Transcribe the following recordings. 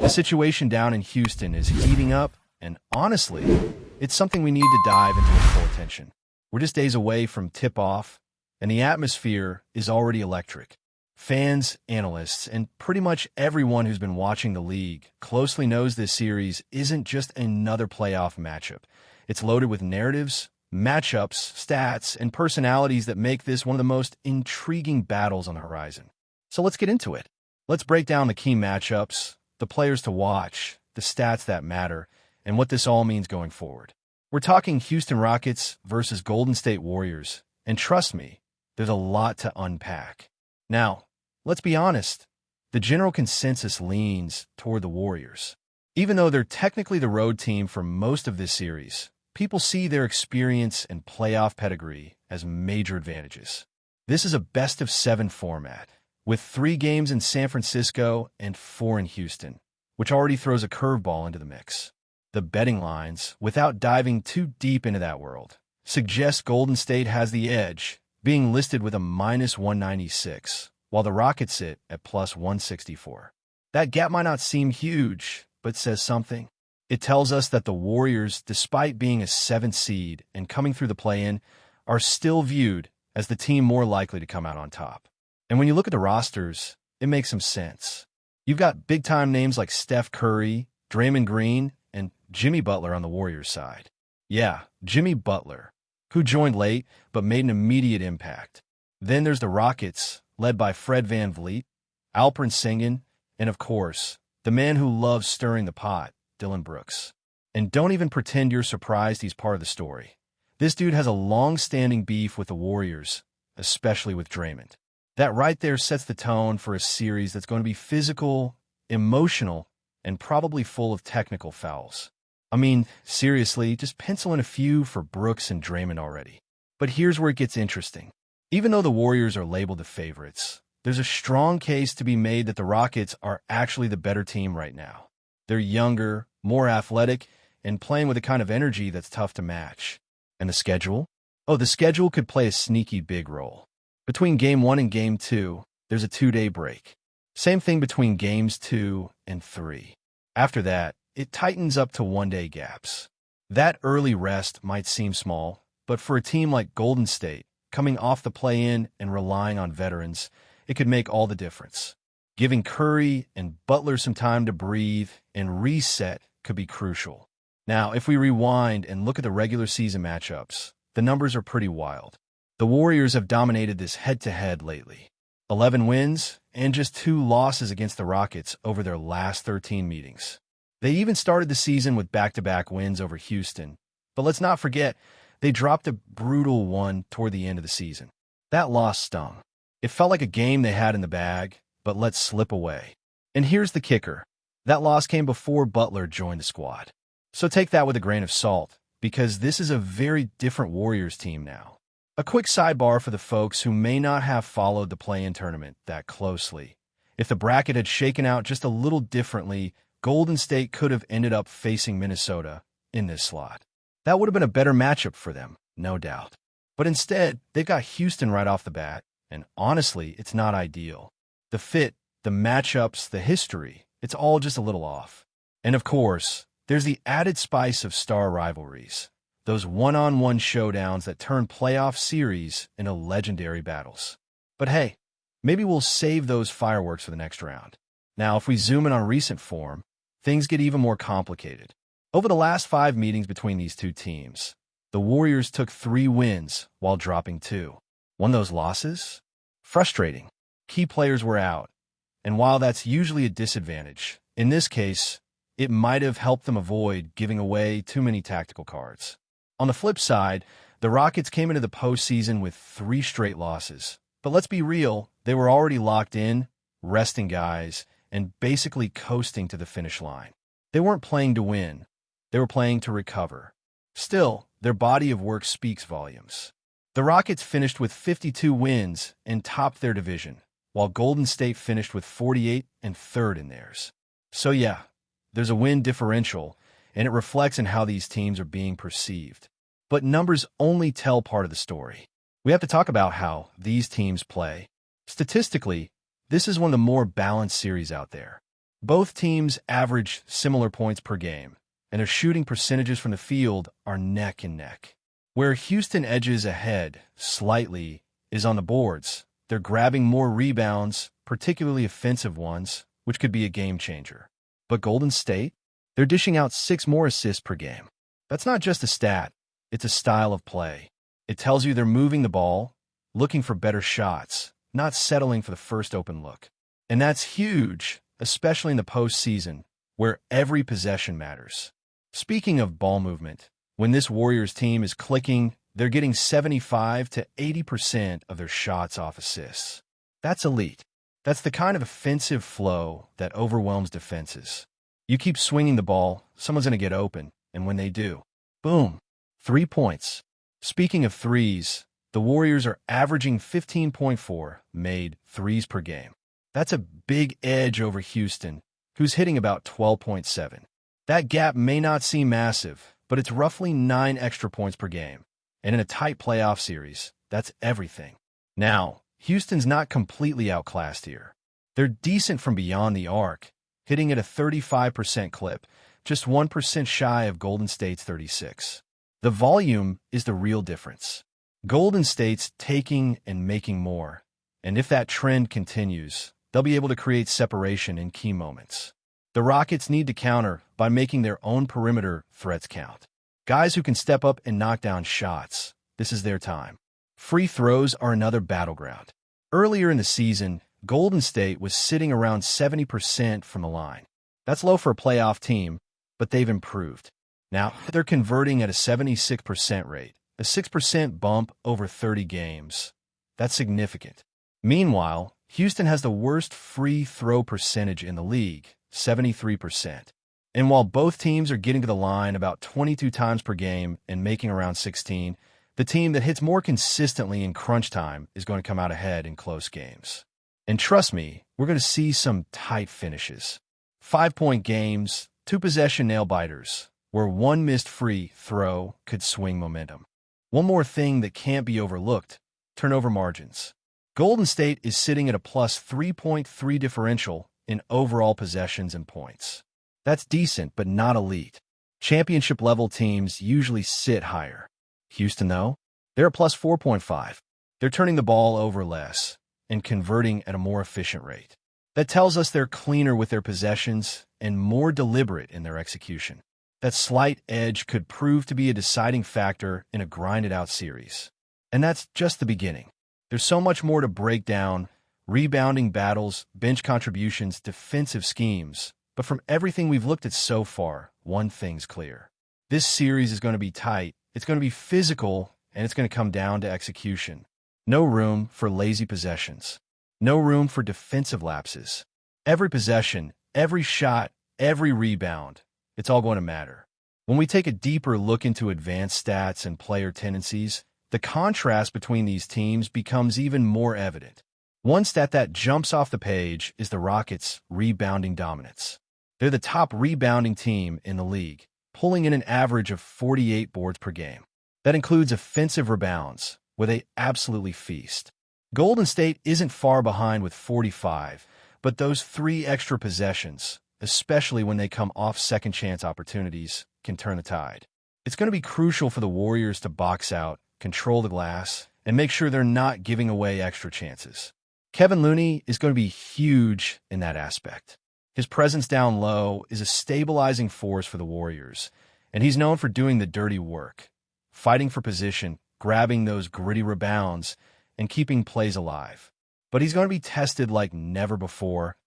The situation down in Houston is heating up, and honestly, it's something we need to dive into with full attention. We're just days away from tip-off, and the atmosphere is already electric. Fans, analysts, and pretty much everyone who's been watching the league closely knows this series isn't just another playoff matchup. It's loaded with narratives, matchups, stats, and personalities that make this one of the most intriguing battles on the horizon. So let's get into it. Let's break down the key matchups, the players to watch, the stats that matter, and what this all means going forward. We're talking Houston Rockets versus Golden State Warriors, and trust me, there's a lot to unpack. Now, let's be honest, the general consensus leans toward the Warriors. Even though they're technically the road team for most of this series, people see their experience and playoff pedigree as major advantages. This is a best-of-7 format, with 3 games in San Francisco and 4 in Houston, which already throws a curveball into the mix. The betting lines, without diving too deep into that world, suggest Golden State has the edge, being listed with a -196, while the Rockets sit at +164. That gap might not seem huge, but says something. It tells us that the Warriors, despite being a 7th seed and coming through the play-in, are still viewed as the team more likely to come out on top. And when you look at the rosters, it makes some sense. You've got big-time names like Steph Curry, Draymond Green, and Jimmy Butler on the Warriors side. Yeah, Jimmy Butler, who joined late but made an immediate impact. Then there's the Rockets, led by Fred VanVleet, Alperen Sengun, and of course, the man who loves stirring the pot, Dillon Brooks. And don't even pretend you're surprised he's part of the story. This dude has a long-standing beef with the Warriors, especially with Draymond. That right there sets the tone for a series that's going to be physical, emotional, and probably full of technical fouls. I mean, seriously, just pencil in a few for Brooks and Draymond already. But here's where it gets interesting. Even though the Warriors are labeled the favorites, there's a strong case to be made that the Rockets are actually the better team right now. They're younger, more athletic, and playing with a kind of energy that's tough to match. And the schedule? Oh, the schedule could play a sneaky big role. Between Game 1 and Game 2, there's a 2-day break. Same thing between Games 2 and 3. After that, it tightens up to 1-day gaps. That early rest might seem small, but for a team like Golden State, coming off the play-in and relying on veterans, it could make all the difference. Giving Curry and Butler some time to breathe and reset could be crucial. Now, if we rewind and look at the regular season matchups, the numbers are pretty wild. The Warriors have dominated this head-to-head lately. 11 wins and just 2 losses against the Rockets over their last 13 meetings. They even started the season with back-to-back wins over Houston, but let's not forget, they dropped a brutal one toward the end of the season. That loss stung. It felt like a game they had in the bag, but let slip away. And here's the kicker. That loss came before Butler joined the squad. So take that with a grain of salt, because this is a very different Warriors team now. A quick sidebar for the folks who may not have followed the play-in tournament that closely. If the bracket had shaken out just a little differently, Golden State could have ended up facing Minnesota in this slot. That would have been a better matchup for them, no doubt. But instead, they've got Houston right off the bat, and honestly, it's not ideal. The fit, the matchups, the history, it's all just a little off. And of course, there's the added spice of star rivalries. Those one-on-one showdowns that turn playoff series into legendary battles. But hey, maybe we'll save those fireworks for the next round. Now, if we zoom in on recent form, things get even more complicated. Over the last 5 meetings between these two teams, the Warriors took 3 wins while dropping 2. One of those losses? Frustrating. Key players were out, and while that's usually a disadvantage, in this case, it might have helped them avoid giving away too many tactical cards. On the flip side, the Rockets came into the postseason with 3 straight losses. But let's be real, they were already locked in, resting guys, and basically coasting to the finish line. They weren't playing to win. They were playing to recover. Still, their body of work speaks volumes. The Rockets finished with 52 wins and topped their division, while Golden State finished with 48 and 3rd in theirs. So yeah, there's a win differential, and it reflects in how these teams are being perceived. But numbers only tell part of the story. We have to talk about how these teams play. Statistically, this is one of the more balanced series out there. Both teams average similar points per game, and their shooting percentages from the field are neck and neck. Where Houston edges ahead slightly is on the boards. They're grabbing more rebounds, particularly offensive ones, which could be a game changer. But Golden State? They're dishing out 6 more assists per game. That's not just a stat, it's a style of play. It tells you they're moving the ball, looking for better shots, not settling for the first open look. And that's huge, especially in the postseason, where every possession matters. Speaking of ball movement, when this Warriors team is clicking, they're getting 75 to 80% of their shots off assists. That's elite. That's the kind of offensive flow that overwhelms defenses. You keep swinging the ball, someone's going to get open, and when they do, boom, 3 points. Speaking of threes, the Warriors are averaging 15.4 made threes per game. That's a big edge over Houston, who's hitting about 12.7. That gap may not seem massive, but it's roughly 9 extra points per game. And in a tight playoff series, that's everything. Now, Houston's not completely outclassed here. They're decent from beyond the arc, hitting at a 35% clip, just 1% shy of Golden State's 36. The volume is the real difference. Golden State's taking and making more, and if that trend continues, they'll be able to create separation in key moments. The Rockets need to counter by making their own perimeter threats count. Guys who can step up and knock down shots. This is their time. Free throws are another battleground. Earlier in the season, Golden State was sitting around 70% from the line. That's low for a playoff team, but they've improved. Now, they're converting at a 76% rate, a 6% bump over 30 games. That's significant. Meanwhile, Houston has the worst free throw percentage in the league, 73%. And while both teams are getting to the line about 22 times per game and making around 16, the team that hits more consistently in crunch time is going to come out ahead in close games. And trust me, we're going to see some tight finishes. 5-point games, 2-possession nail-biters, where one missed free throw could swing momentum. One more thing that can't be overlooked, turnover margins. Golden State is sitting at a plus 3.3 differential in overall possessions and points. That's decent, but not elite. Championship-level teams usually sit higher. Houston, though, they're a plus 4.5. They're turning the ball over less and converting at a more efficient rate. That tells us they're cleaner with their possessions and more deliberate in their execution. That slight edge could prove to be a deciding factor in a grinded-out series. And that's just the beginning. There's so much more to break down: rebounding battles, bench contributions, defensive schemes. But from everything we've looked at so far, one thing's clear. This series is going to be tight, it's going to be physical, and it's going to come down to execution. No room for lazy possessions. No room for defensive lapses. Every possession, every shot, every rebound, it's all going to matter. When we take a deeper look into advanced stats and player tendencies, the contrast between these teams becomes even more evident. One stat that jumps off the page is the Rockets' rebounding dominance. They're the top rebounding team in the league, pulling in an average of 48 boards per game. That includes offensive rebounds, where they absolutely feast. Golden State isn't far behind with 45, but those 3 extra possessions, especially when they come off second-chance opportunities, can turn the tide. It's going to be crucial for the Warriors to box out, control the glass, and make sure they're not giving away extra chances. Kevin Looney is going to be huge in that aspect. His presence down low is a stabilizing force for the Warriors, and he's known for doing the dirty work, fighting for position, grabbing those gritty rebounds, and keeping plays alive. But he's going to be tested like never before,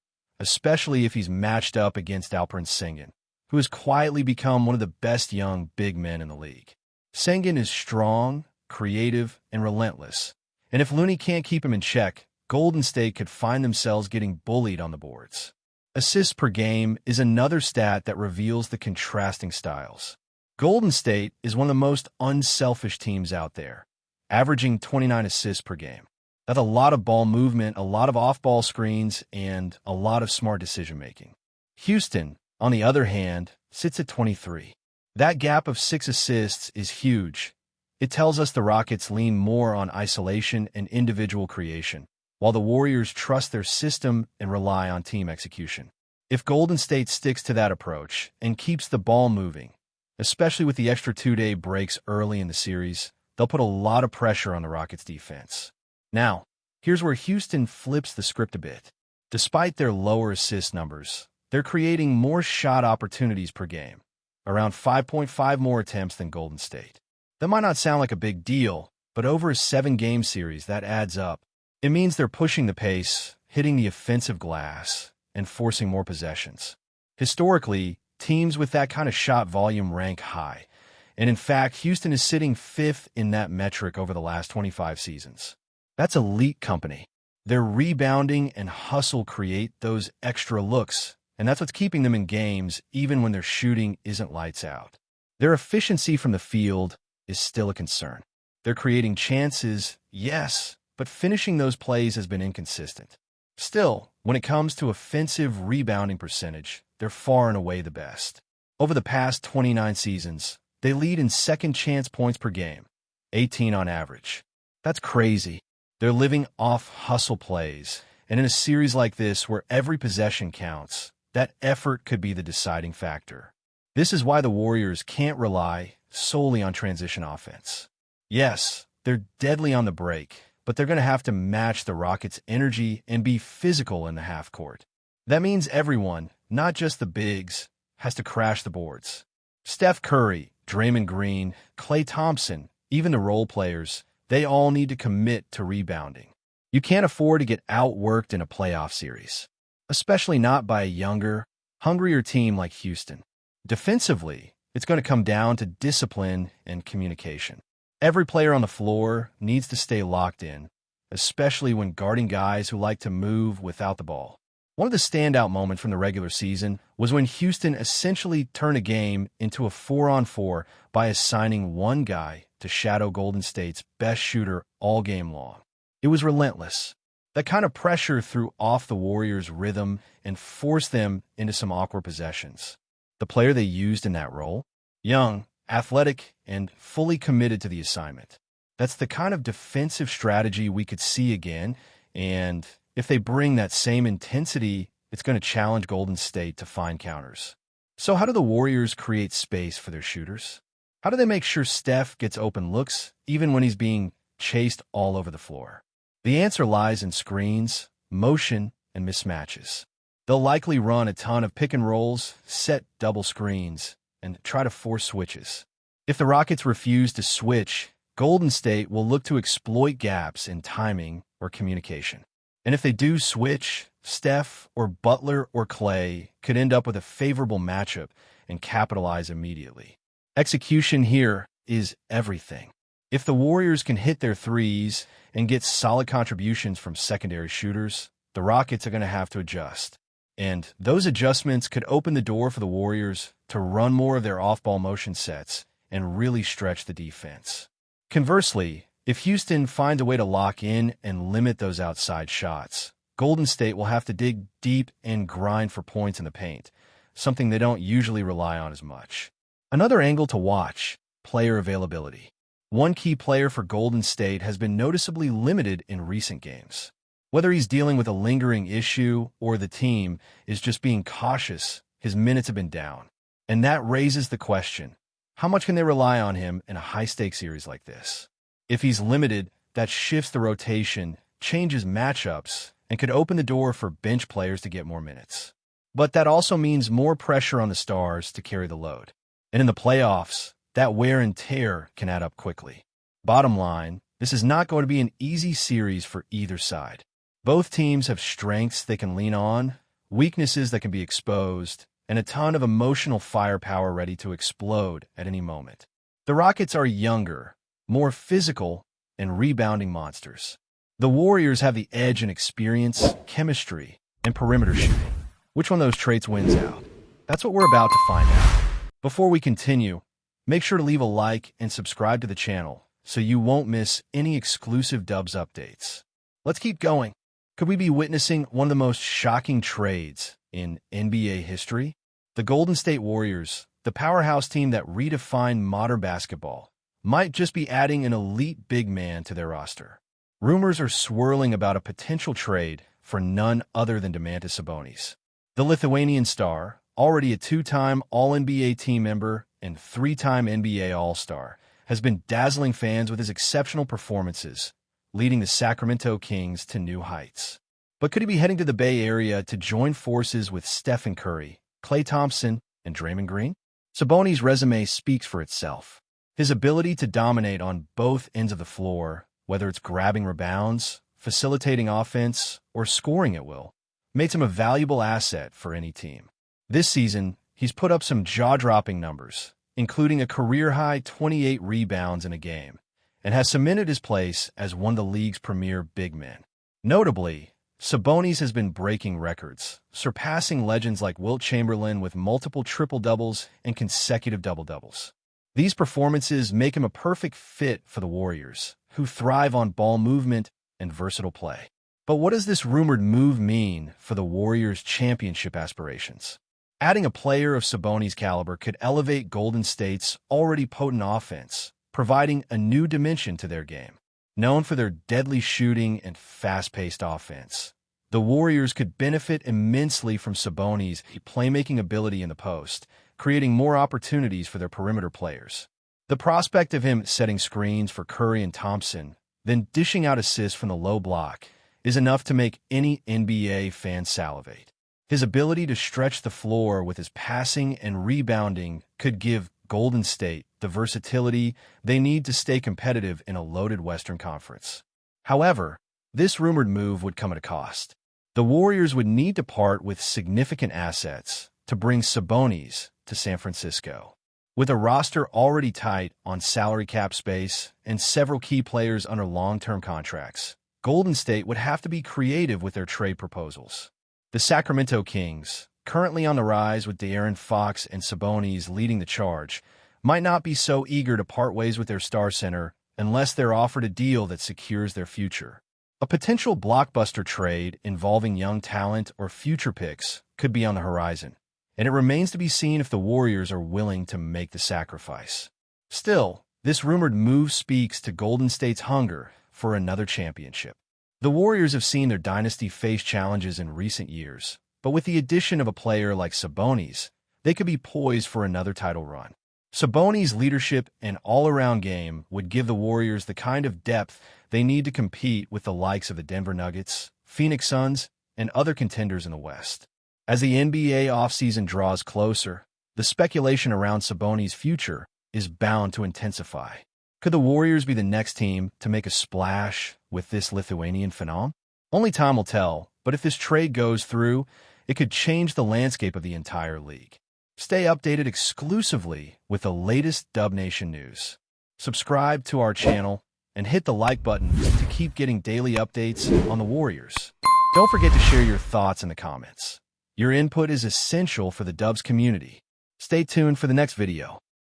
especially if he's matched up against Alperen Sengun, who has quietly become one of the best young big men in the league. Sengun is strong, creative, and relentless, and if Looney can't keep him in check, Golden State could find themselves getting bullied on the boards. Assists per game is another stat that reveals the contrasting styles. Golden State is one of the most unselfish teams out there, averaging 29 assists per game. That's a lot of ball movement, a lot of off-ball screens, and a lot of smart decision-making. Houston, on the other hand, sits at 23. That gap of 6 assists is huge. It tells us the Rockets lean more on isolation and individual creation, while the Warriors trust their system and rely on team execution. If Golden State sticks to that approach and keeps the ball moving, especially with the extra 2-day breaks early in the series, they'll put a lot of pressure on the Rockets' defense. Now, here's where Houston flips the script a bit. Despite their lower assist numbers, they're creating more shot opportunities per game, around 5.5 more attempts than Golden State. That might not sound like a big deal, but over a 7-game series, that adds up. It means they're pushing the pace, hitting the offensive glass, and forcing more possessions. Historically, teams with that kind of shot volume rank high, and in fact, Houston is sitting 5th in that metric over the last 25 seasons. That's elite company. Their rebounding and hustle create those extra looks, and that's what's keeping them in games even when their shooting isn't lights out. Their efficiency from the field is still a concern. They're creating chances, yes, but finishing those plays has been inconsistent. Still, when it comes to offensive rebounding percentage, they're far and away the best. Over the past 29 seasons, they lead in second chance points per game, 18 on average. That's crazy. They're living off hustle plays, and in a series like this where every possession counts, that effort could be the deciding factor. This is why the Warriors can't rely solely on transition offense. Yes, they're deadly on the break, but they're going to have to match the Rockets' energy and be physical in the half court. That means everyone, not just the bigs, has to crash the boards. Steph Curry, Draymond Green, Klay Thompson, even the role players, they all need to commit to rebounding. You can't afford to get outworked in a playoff series, especially not by a younger, hungrier team like Houston. Defensively, it's going to come down to discipline and communication. Every player on the floor needs to stay locked in, especially when guarding guys who like to move without the ball. One of the standout moments from the regular season was when Houston essentially turned a game into a 4-on-4 by assigning one guy to shadow Golden State's best shooter all game long. It was relentless. That kind of pressure threw off the Warriors' rhythm and forced them into some awkward possessions. The player they used in that role? Young, athletic, and fully committed to the assignment. That's the kind of defensive strategy we could see again, and if they bring that same intensity, it's going to challenge Golden State to find counters. So how do the Warriors create space for their shooters? How do they make sure Steph gets open looks, even when he's being chased all over the floor? The answer lies in screens, motion, and mismatches. They'll likely run a ton of pick and rolls, set double screens, and try to force switches. If the Rockets refuse to switch, Golden State will look to exploit gaps in timing or communication. And if they do switch, Steph or Butler or Klay could end up with a favorable matchup and capitalize immediately. Execution here is everything. If the Warriors can hit their threes and get solid contributions from secondary shooters, the Rockets are going to have to adjust. And those adjustments could open the door for the Warriors to run more of their off-ball motion sets and really stretch the defense. Conversely, if Houston finds a way to lock in and limit those outside shots, Golden State will have to dig deep and grind for points in the paint, something they don't usually rely on as much. Another angle to watch, player availability. One key player for Golden State has been noticeably limited in recent games. Whether he's dealing with a lingering issue or the team is just being cautious, his minutes have been down. And that raises the question, how much can they rely on him in a high-stakes series like this? If he's limited, that shifts the rotation, changes matchups, and could open the door for bench players to get more minutes. But that also means more pressure on the stars to carry the load. And in the playoffs, that wear and tear can add up quickly. Bottom line, this is not going to be an easy series for either side. Both teams have strengths they can lean on, weaknesses that can be exposed, and a ton of emotional firepower ready to explode at any moment. The Rockets are younger, more physical, and rebounding monsters. The Warriors have the edge in experience, chemistry, and perimeter shooting. Which one of those traits wins out? That's what we're about to find out. Before we continue, make sure to leave a like and subscribe to the channel so you won't miss any exclusive Dubs updates. Let's keep going. Could we be witnessing one of the most shocking trades in NBA history? The Golden State Warriors, the powerhouse team that redefined modern basketball, might just be adding an elite big man to their roster. Rumors are swirling about a potential trade for none other than Domantas Sabonis. The Lithuanian star, already a two-time All-NBA team member and three-time NBA All-Star, has been dazzling fans with his exceptional performances, leading the Sacramento Kings to new heights. But could he be heading to the Bay Area to join forces with Stephen Curry, Klay Thompson, and Draymond Green? Sabonis' resume speaks for itself. His ability to dominate on both ends of the floor, whether it's grabbing rebounds, facilitating offense, or scoring at will, makes him a valuable asset for any team. This season, he's put up some jaw-dropping numbers, including a career-high 28 rebounds in a game, and has cemented his place as one of the league's premier big men. Notably, Sabonis has been breaking records, surpassing legends like Wilt Chamberlain with multiple triple-doubles and consecutive double-doubles. These performances make him a perfect fit for the Warriors, who thrive on ball movement and versatile play. But what does this rumored move mean for the Warriors' championship aspirations? Adding a player of Sabonis' caliber could elevate Golden State's already potent offense, providing a new dimension to their game. Known for their deadly shooting and fast-paced offense, the Warriors could benefit immensely from Sabonis' playmaking ability in the post, creating more opportunities for their perimeter players. The prospect of him setting screens for Curry and Thompson, then dishing out assists from the low block, is enough to make any NBA fan salivate. His ability to stretch the floor with his passing and rebounding could give Golden State the versatility they need to stay competitive in a loaded Western Conference. However, this rumored move would come at a cost. The Warriors would need to part with significant assets to bring Sabonis to San Francisco. With a roster already tight on salary cap space and several key players under long-term contracts, Golden State would have to be creative with their trade proposals. The Sacramento Kings, currently on the rise with De'Aaron Fox and Sabonis leading the charge, might not be so eager to part ways with their star center unless they're offered a deal that secures their future. A potential blockbuster trade involving young talent or future picks could be on the horizon, and it remains to be seen if the Warriors are willing to make the sacrifice. Still, this rumored move speaks to Golden State's hunger for another championship. The Warriors have seen their dynasty face challenges in recent years, but with the addition of a player like Sabonis, they could be poised for another title run. Sabonis' leadership and all-around game would give the Warriors the kind of depth they need to compete with the likes of the Denver Nuggets, Phoenix Suns, and other contenders in the West. As the NBA offseason draws closer, the speculation around Sabonis' future is bound to intensify. Could the Warriors be the next team to make a splash with this Lithuanian phenom? Only time will tell, but if this trade goes through, it could change the landscape of the entire league. Stay updated exclusively with the latest Dub Nation news. Subscribe to our channel and hit the like button to keep getting daily updates on the Warriors. Don't forget to share your thoughts in the comments. Your input is essential for the Dubs community. Stay tuned for the next video.